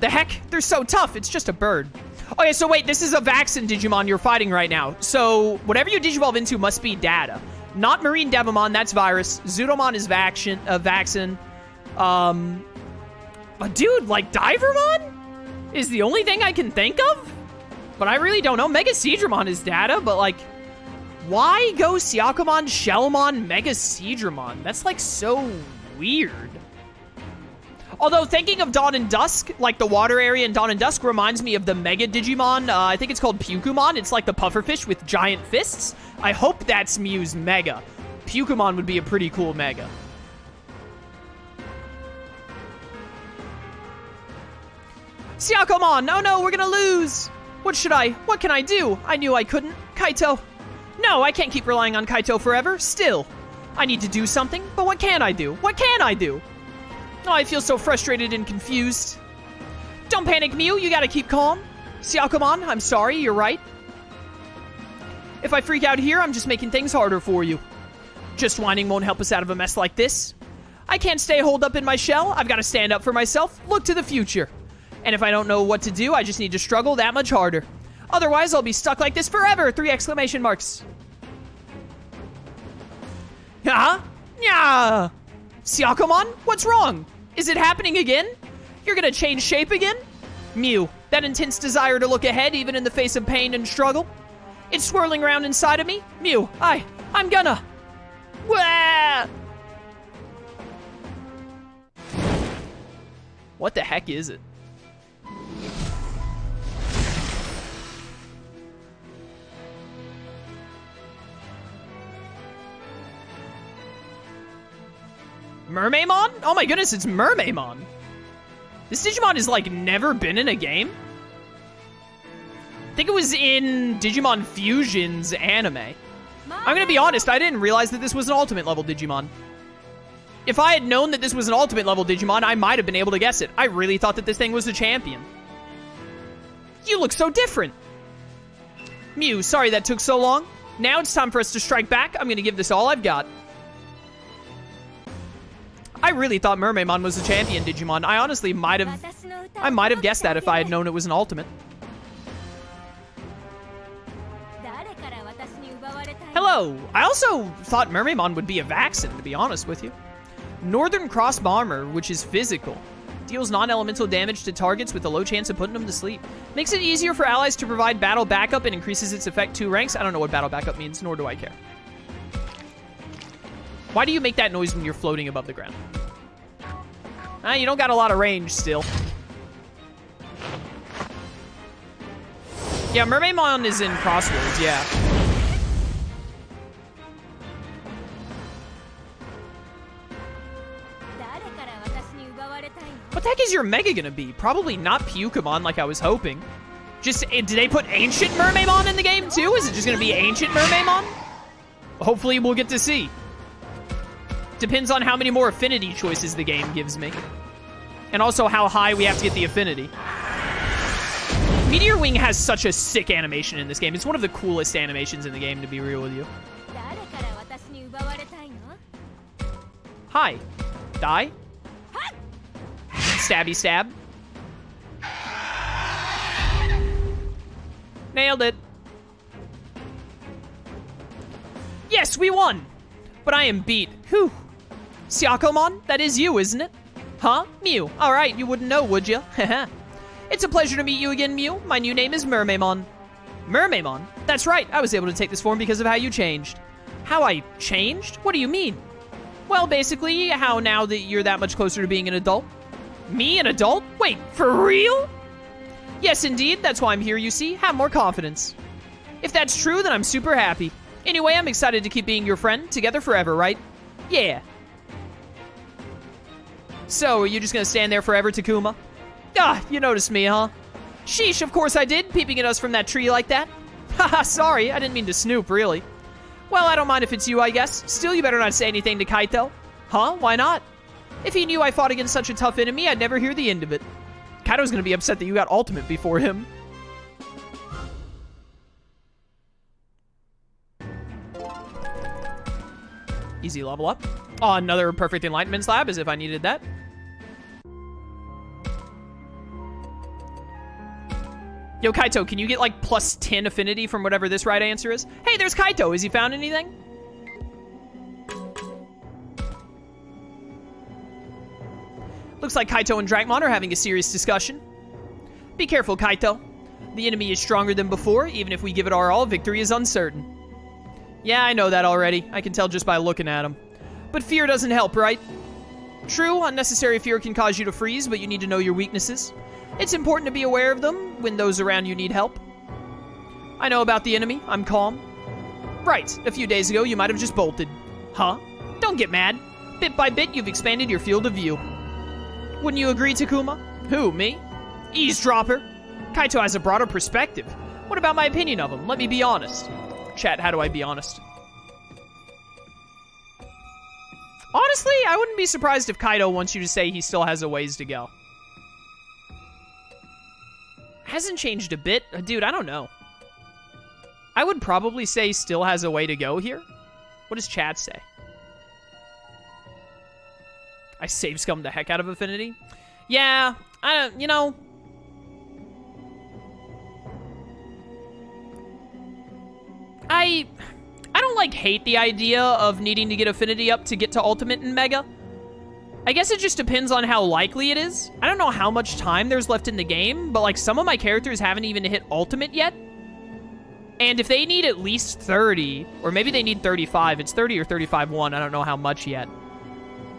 The heck? They're so tough. It's just a bird. Okay, so wait, this is a Vaccine Digimon you're fighting right now. So whatever you Digivolve into must be data. Not Marine Devimon, that's Virus. Zudomon is Vaccine. But dude, like Divermon is the only thing I can think of. But I really don't know. Mega Seadramon is data, but like, why go Syakomon, Shellmon, Mega Seadramon? That's like so weird. Although thinking of Dawn and Dusk, like the water area in Dawn and Dusk reminds me of the Mega Digimon. I think it's called Pukumon. It's like the pufferfish with giant fists. I hope that's Miu's Mega. Pukumon would be a pretty cool Mega. Syakomon, oh no, we're gonna lose. What can I do? I knew I couldn't. Kaito. No, I can't keep relying on Kaito forever. Still, I need to do something, but what can I do? What can I do? Oh, I feel so frustrated and confused. Don't panic, Miu. You gotta keep calm. Syakomon, I'm sorry. You're right. If I freak out here, I'm just making things harder for you. Just whining won't help us out of a mess like this. I can't stay holed up in my shell. I've got to stand up for myself. Look to the future. And if I don't know what to do, I just need to struggle that much harder. Otherwise, I'll be stuck like this forever! 3 exclamation marks. Huh? Yeah. Syakomon, what's wrong? Is it happening again? You're gonna change shape again? Miu, that intense desire to look ahead even in the face of pain and struggle? It's swirling around inside of me? Miu, I'm gonna... Wah! What the heck is it? Mermaimon? Oh my goodness, it's Mermaimon. This Digimon has, like, never been in a game? I think it was in Digimon Fusion's anime. I'm gonna be honest, I didn't realize that this was an Ultimate level Digimon. If I had known that this was an Ultimate level Digimon, I might have been able to guess it. I really thought that this thing was a champion. You look so different. Miu, sorry that took so long. Now it's time for us to strike back. I'm gonna give this all I've got. I really thought Mermaimon was a champion Digimon. I honestly might have guessed that if I had known it was an Ultimate. Hello! I also thought Mermaimon would be a Vaccine, to be honest with you. Northern Cross Bomber, which is physical. Deals non-elemental damage to targets with a low chance of putting them to sleep. Makes it easier for allies to provide battle backup and increases its effect 2 ranks. I don't know what battle backup means, nor do I care. Why do you make that noise when you're floating above the ground? You don't got a lot of range still. Yeah, Mermaimon is in Crosswords, yeah. What the heck is your Mega gonna be? Probably not Pukumon like I was hoping. Did they put Ancient Mermaimon in the game too? Is it just gonna be Ancient Mermaimon? Hopefully we'll get to see. Depends on how many more affinity choices the game gives me. And also how high we have to get the affinity. Meteor Wing has such a sick animation in this game. It's one of the coolest animations in the game, to be real with you. Hi. Die. Stabby stab. Nailed it. Yes, we won. But I am beat. Whew. Syakomon, that is you, isn't it? Huh? Miu. Alright, you wouldn't know, would you? Haha. It's a pleasure to meet you again, Miu. My new name is Mermaimon. Mermaimon? That's right, I was able to take this form because of how you changed. How I changed? What do you mean? Well, basically, how now that you're that much closer to being an adult. Me, an adult? Wait, for real? Yes, indeed, that's why I'm here, you see. Have more confidence. If that's true, then I'm super happy. Anyway, I'm excited to keep being your friend, together forever, right? Yeah. So, are you just gonna stand there forever, Takuma? Ah, you noticed me, huh? Sheesh, of course I did, peeping at us from that tree like that. Haha, sorry, I didn't mean to snoop, really. Well, I don't mind if it's you, I guess. Still, you better not say anything to Kaito. Huh? Why not? If he knew I fought against such a tough enemy, I'd never hear the end of it. Kaito's gonna be upset that you got Ultimate before him. Easy level up. Oh, another Perfect Enlightenment slab, as if I needed that. Yo, Kaito, can you get, like, plus 10 affinity from whatever this right answer is? Hey, there's Kaito. Has he found anything? Looks like Kaito and Dracmon are having a serious discussion. Be careful, Kaito. The enemy is stronger than before. Even if we give it our all, victory is uncertain. Yeah, I know that already. I can tell just by looking at him. But fear doesn't help, right? True, unnecessary fear can cause you to freeze, but you need to know your weaknesses. It's important to be aware of them when those around you need help. I know about the enemy. I'm calm. Right, a few days ago, you might have just bolted. Huh? Don't get mad. Bit by bit, you've expanded your field of view. Wouldn't you agree, Takuma? Who, me? Eavesdropper. Kaito has a broader perspective. What about my opinion of him? Let me be honest. Chat, how do I be honest? Honestly, I wouldn't be surprised if Kaito wants you to say he still has a ways to go. Hasn't changed a bit. Dude, I don't know. I would probably say still has a way to go here. What does chat say? I save scummed the heck out of Affinity. Yeah, you know. I don't like hate the idea of needing to get Affinity up to get to Ultimate and Mega. I guess it just depends on how likely it is. I don't know how much time there's left in the game, but like some of my characters haven't even hit Ultimate yet. And if they need at least 30, or maybe they need 35, it's 30 or 35-1, I don't know how much yet.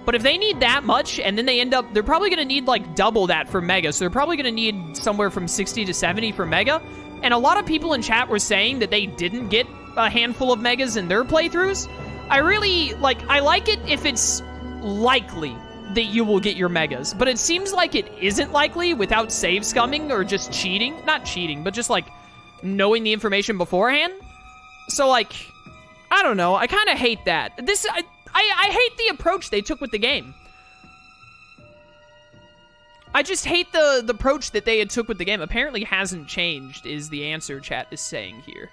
But if they need that much, and then they end up, they're probably gonna need like double that for Mega, so they're probably gonna need somewhere from 60 to 70 for Mega. And a lot of people in chat were saying that they didn't get a handful of Megas in their playthroughs. I like it if it's likely that you will get your Megas, but it seems like it isn't likely without save scumming or just cheating. Not cheating, but just like knowing the information beforehand. So like, I don't know, I kind of hate that. I hate the approach they took with the game. I just hate the approach that they had took with the game. Apparently hasn't changed is the answer chat is saying here.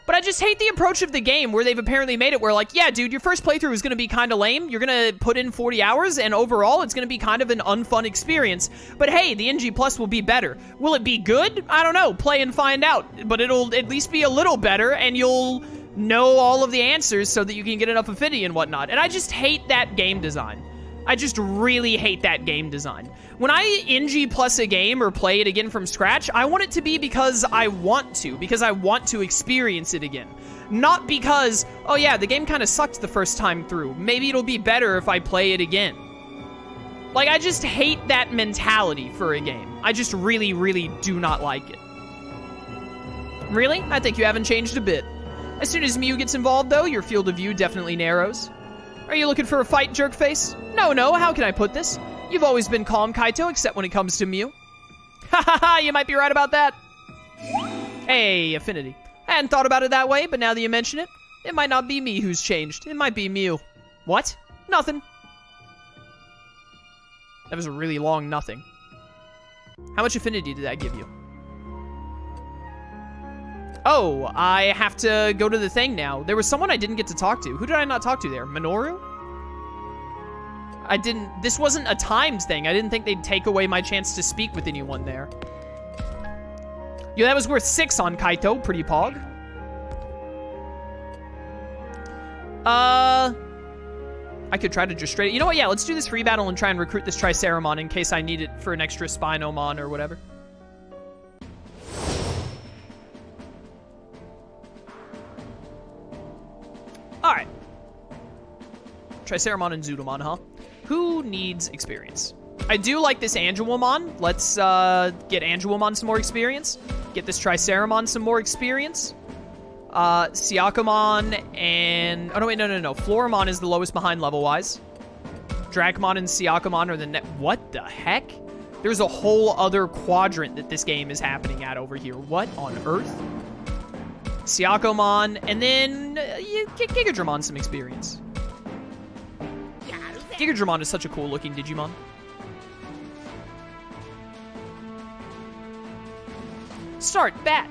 But I just hate the approach of the game where they've apparently made it where like, yeah, dude, your first playthrough is going to be kind of lame. You're going to put in 40 hours and overall it's going to be kind of an unfun experience. But hey, the NG Plus will be better. Will it be good? I don't know. Play and find out. But it'll at least be a little better and you'll know all of the answers so that you can get enough affinity and whatnot. And I just hate that game design. I just really hate that game design. When I NG plus a game or play it again from scratch, I want it to be because I want to experience it again. Not because, oh yeah, the game kind of sucked the first time through. Maybe it'll be better if I play it again. Like, I just hate that mentality for a game. I just really, really do not like it. Really? I think you haven't changed a bit. As soon as Miu gets involved, though, your field of view definitely narrows. Are you looking for a fight, jerkface? No, how can I put this? You've always been calm, Kaito, except when it comes to Miu. Ha ha ha, you might be right about that. Hey, Affinity. I hadn't thought about it that way, but now that you mention it, it might not be me who's changed. It might be Miu. What? Nothing. That was a really long nothing. How much affinity did that give you? Oh, I have to go to the thing now. There was someone I didn't get to talk to. Who did I not talk to there? Minoru? This wasn't a timed thing. I didn't think they'd take away my chance to speak with anyone there. Yo, that was worth 6 on Kaito. Pretty pog. I could try to just straight... You know what? Yeah, let's do this free battle and try and recruit this Triceramon in case I need it for an extra Spinomon or whatever. Alright. Triceramon and Zudomon, huh? Who needs experience? I do like this Angelwomon. Let's get Angelwomon some more experience. Get this Triceramon some more experience. Siakamon and... Oh, no, wait, no. Floramon is the lowest behind level-wise. Dracmon and Siakamon are the net... What the heck? There's a whole other quadrant that this game is happening at over here. What on earth? Siakamon, and then you get Gigadramon some experience. Gigadramon is such a cool-looking Digimon. Start, bat.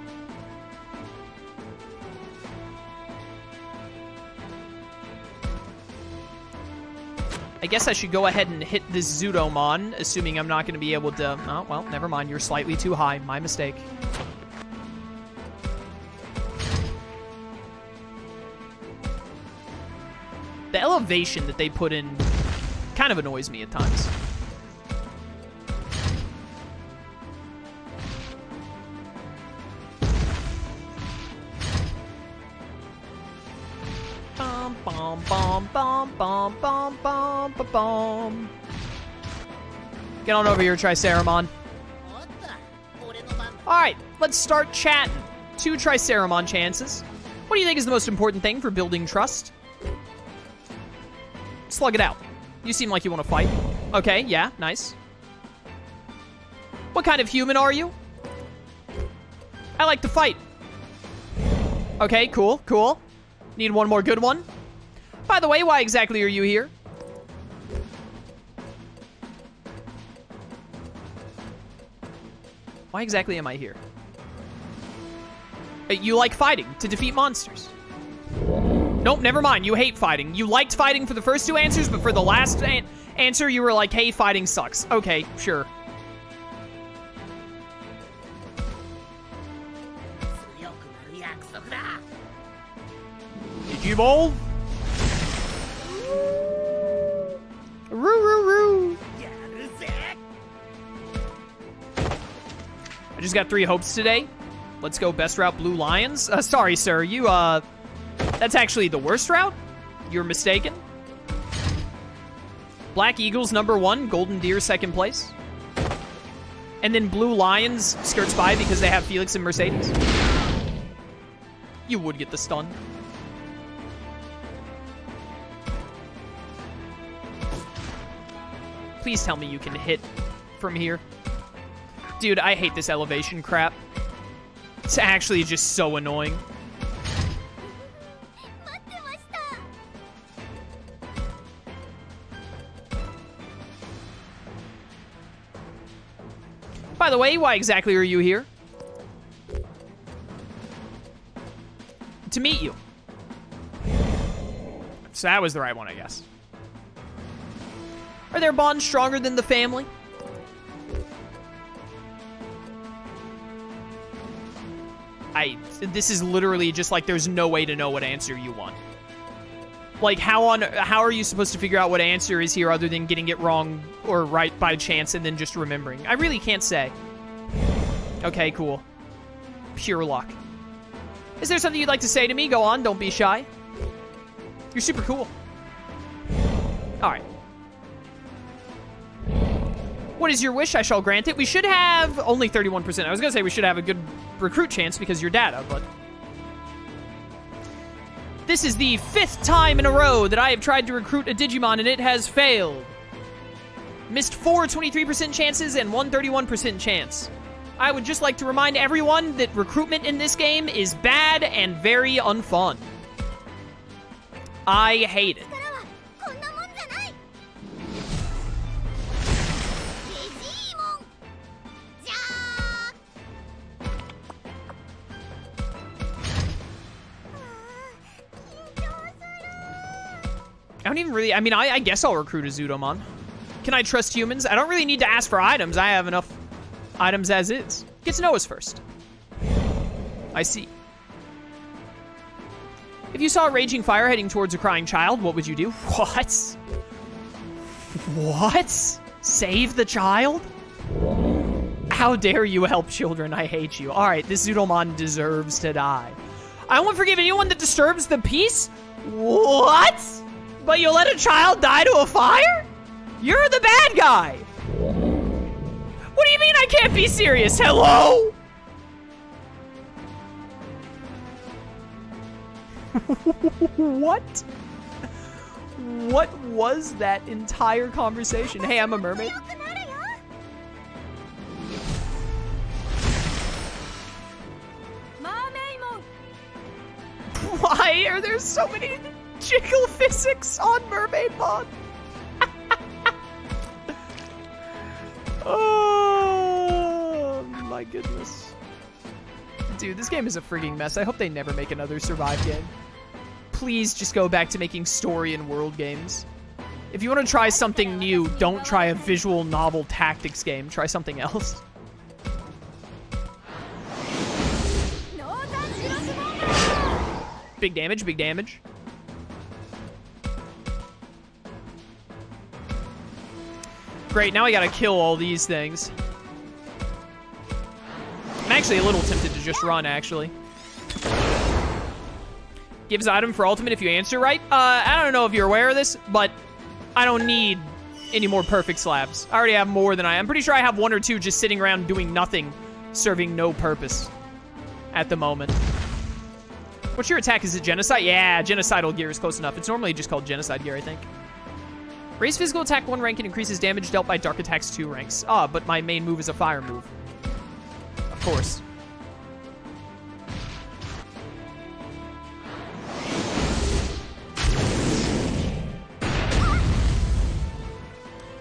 I guess I should go ahead and hit this Zudomon, assuming I'm not going to be able to... Oh, well, never mind. You're slightly too high. My mistake. The elevation that they put in kind of annoys me at times. Bum, bum, bum, bum, bum, bum, bum, bum, bum. Get on over here, Triceramon. Alright, let's start chatting. 2 Triceramon chances. What do you think is the most important thing for building trust? Slug it out. You seem like you want to fight. Okay, yeah, nice. What kind of human are you? I like to fight. Okay, cool, cool. Need one more good one. By the way, why exactly are you here? Why exactly am I here? You like fighting to defeat monsters. Nope, never mind. You hate fighting. You liked fighting for the first 2 answers, but for the last answer, you were like, hey, fighting sucks. Okay, sure. Digivolve? Roo. I just got 3 hopes today. Let's go best route, Blue Lions. Sorry, sir. You, that's actually the worst route? You're mistaken. Black Eagles, number 1. Golden Deer, 2nd place. And then Blue Lions skirts by because they have Felix and Mercedes. You would get the stun. Please tell me you can hit from here. Dude, I hate this elevation crap. It's actually just so annoying. By the way, why exactly are you here? To meet you. So that was the right one, I guess. Are their bonds stronger than the family? This is literally just like there's no way to know what answer you want. Like, how are you supposed to figure out what answer is here other than getting it wrong or right by chance and then just remembering? I really can't say. Okay, cool. Pure luck. Is there something you'd like to say to me? Go on, don't be shy. You're super cool. Alright. What is your wish? I shall grant it. We should have only 31%. I was going to say we should have a good recruit chance because you're data, but... This is the 5th time in a row that I have tried to recruit a Digimon and it has failed. Missed 4 23% chances and 1 31% chance. I would just like to remind everyone that recruitment in this game is bad and very unfun. I hate it. I don't even really... I mean, I guess I'll recruit a Zudomon. Can I trust humans? I don't really need to ask for items. I have enough items as is. Get to know us first. I see. If you saw a raging fire heading towards a crying child, what would you do? What? What? Save the child? How dare you help children? I hate you. Alright, this Zudomon deserves to die. I won't forgive anyone that disturbs the peace? What? But you'll let a child die to a fire? You're the bad guy. What do you mean I can't be serious? Hello? What? What was that entire conversation? Hey, I'm a mermaid. Why are there so many jiggle physics on Mermaid Mod? Oh my goodness. Dude, this game is a frigging mess. I hope they never make another Survive game. Please just go back to making story and world games. If you want to try something new, don't try a visual novel tactics game. Try something else. Big damage, big damage. Great, now I gotta kill all these things. I'm actually a little tempted to just run, actually. Gives item for ultimate if you answer right. I don't know if you're aware of this, but I don't need any more perfect slabs. I already have more than I'm pretty sure I have 1 or 2 just sitting around doing nothing, serving no purpose at the moment. What's your attack? Is it genocide? Yeah, genocidal gear is close enough. It's normally just called genocide gear, I think. Raise physical attack 1 rank and increases damage dealt by dark attacks 2 ranks. Ah, but my main move is a fire move. Of course.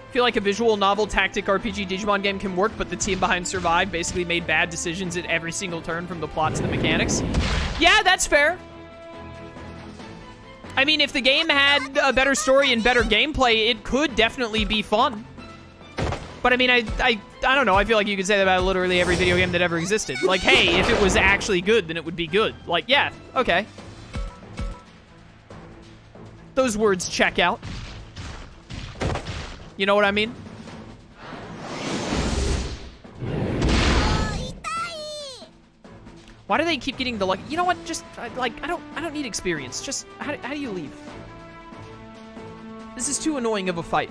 I feel like a visual novel tactic RPG Digimon game can work, but the team behind Survive basically made bad decisions at every single turn, from the plot to the mechanics. Yeah, that's fair. I mean, if the game had a better story and better gameplay, it could definitely be fun. But I mean, I don't know. I feel like you could say that about literally every video game that ever existed. Like, hey, if it was actually good, then it would be good. Like, yeah, okay. Those words check out. You know what I mean? Why do they keep getting the luck? You know what? Just like I don't need experience. Just how do you leave? This is too annoying of a fight.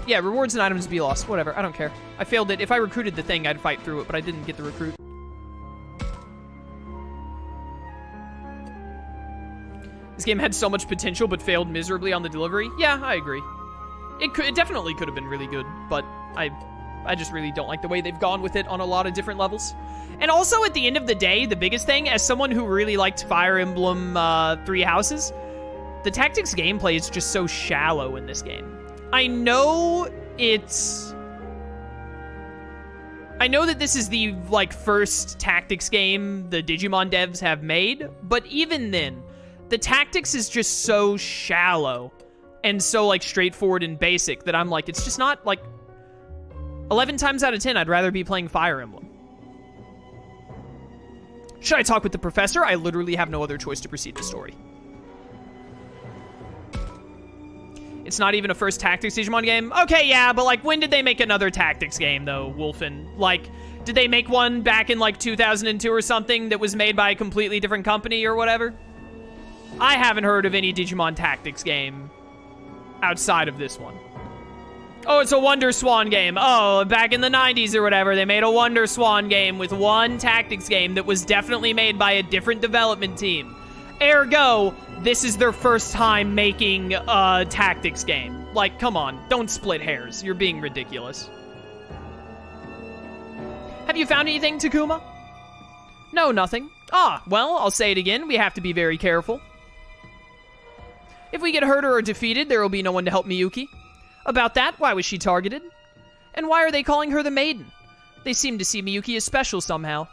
Yeah, rewards and items be lost. Whatever. I don't care. I failed it. If I recruited the thing, I'd fight through it, but I didn't get the recruit. This game had so much potential, but failed miserably on the delivery. Yeah, I agree. It definitely could have been really good, but I just really don't like the way they've gone with it on a lot of different levels. And also, at the end of the day, the biggest thing, as someone who really liked Fire Emblem 3 Houses, the tactics gameplay is just so shallow in this game. I know that this is the, like, first tactics game the Digimon devs have made, but even then, the tactics is just so shallow and so, like, straightforward and basic that I'm like, it's just not, like, 11 times out of 10, I'd rather be playing Fire Emblem. Should I talk with the professor? I literally have no other choice to proceed the story. It's not even a first tactics Digimon game? Okay, yeah, but, like, when did they make another tactics game, though, Wolfen? Like, did they make one back in, like, 2002 or something that was made by a completely different company or whatever? I haven't heard of any Digimon tactics game outside of this one. Oh, it's a Wonder Swan game. Oh, back in the 90s or whatever, they made a Wonder Swan game with one tactics game that was definitely made by a different development team. Ergo, this is their first time making a tactics game. Like, come on, don't split hairs. You're being ridiculous. Have you found anything, Takuma? No, nothing. Ah, well, I'll say it again. We have to be very careful. If we get hurt or defeated, there will be no one to help Miyuki. About that, why was she targeted? And why are they calling her the Maiden? They seem to see Miyuki as special somehow.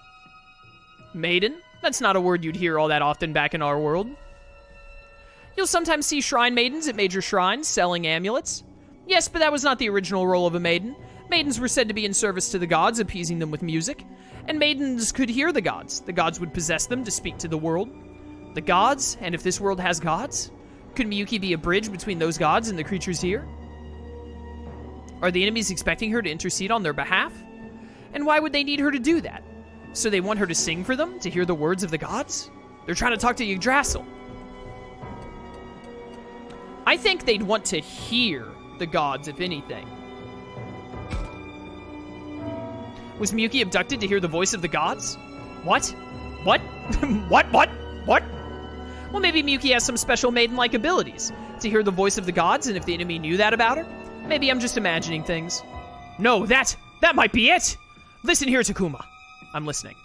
Maiden? That's not a word you'd hear all that often back in our world. You'll sometimes see shrine maidens at major shrines selling amulets. Yes, but that was not the original role of a maiden. Maidens were said to be in service to the gods, appeasing them with music. And maidens could hear the gods. The gods would possess them to speak to the world. The gods? And if this world has gods? Could Miyuki be a bridge between those gods and the creatures here? Are the enemies expecting her to intercede on their behalf? And why would they need her to do that? So they want her to sing for them, to hear the words of the gods? They're trying to talk to Yggdrasil. I think they'd want to hear the gods, if anything. Was Miyuki abducted to hear the voice of the gods? What? What? What? Well, maybe Miyuki has some special maiden-like abilities. To hear the voice of the gods, and if the enemy knew that about her? Maybe I'm just imagining things. No, that might be it! Listen here, Takuma. I'm listening.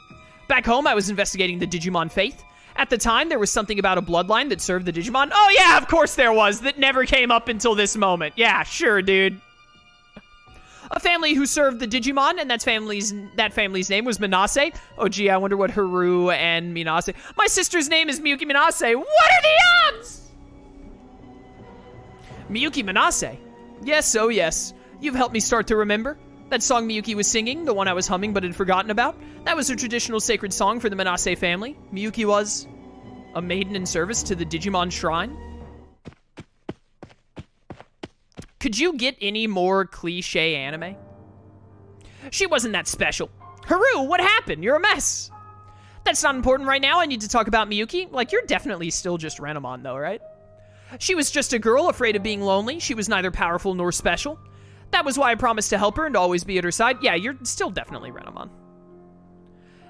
Back home, I was investigating the Digimon faith. At the time, there was something about a bloodline that served the Digimon. Oh yeah, of course there was! That never came up until this moment. Yeah, sure, dude. A family who served the Digimon, and that family's name was Minase. Oh gee, I wonder what Haru and Minase... My sister's name is Miyuki Minase. What are the odds? Miyuki Manase. Yes, oh yes. You've helped me start to remember. That song Miyuki was singing, the one I was humming but had forgotten about, that was a traditional sacred song for the Manase family. Miyuki was a maiden in service to the Digimon Shrine. Could you get any more cliche anime? She wasn't that special. Haru, what happened? You're a mess. That's not important right now. I need to talk about Miyuki. Like, you're definitely still just Renamon, though, right? She was just a girl afraid of being lonely. She was neither powerful nor special. That was why I promised to help her and to always be at her side. Yeah, you're still definitely Renamon.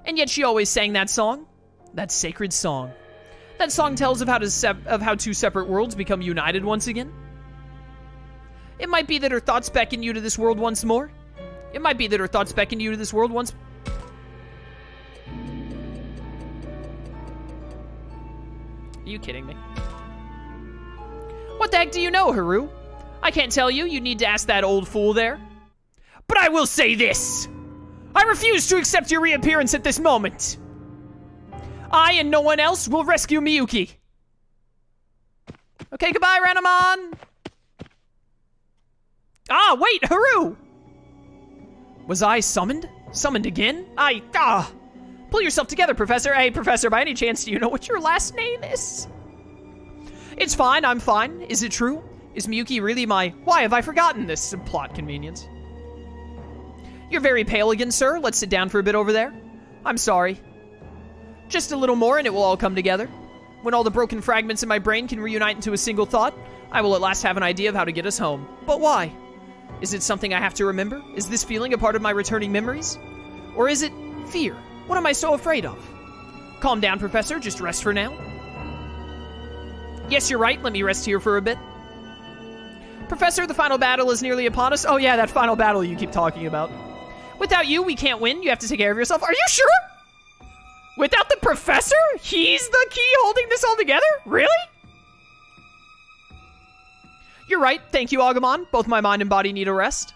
And yet she always sang that song. That sacred song. That song tells of how two separate worlds become united once again. It might be that her thoughts beckon you to this world once more. It might be that her thoughts beckon you to this world once... Are you kidding me? What the heck do you know, Haru? I can't tell you. You need to ask that old fool there. But I will say this. I refuse to accept your reappearance at this moment. I and no one else will rescue Miyuki. Okay, goodbye, Renamon. Ah, wait, Haru! Was I summoned? Summoned again? Pull yourself together, Professor. Hey, Professor, by any chance, do you know what your last name is? It's fine, I'm fine. Is it true? Is Miyuki really my... Why have I forgotten this plot convenience? You're very pale again, sir. Let's sit down for a bit over there. I'm sorry. Just a little more and it will all come together. When all the broken fragments in my brain can reunite into a single thought, I will at last have an idea of how to get us home. But why? Is it something I have to remember? Is this feeling a part of my returning memories? Or is it fear? What am I so afraid of? Calm down, Professor. Just rest for now. Yes, you're right. Let me rest here for a bit. Professor, the final battle is nearly upon us. Oh yeah, that final battle you keep talking about. Without you, we can't win. You have to take care of yourself. Are you sure? Without the Professor? He's the key holding this all together? Really? You're right. Thank you, Agumon. Both my mind and body need a rest.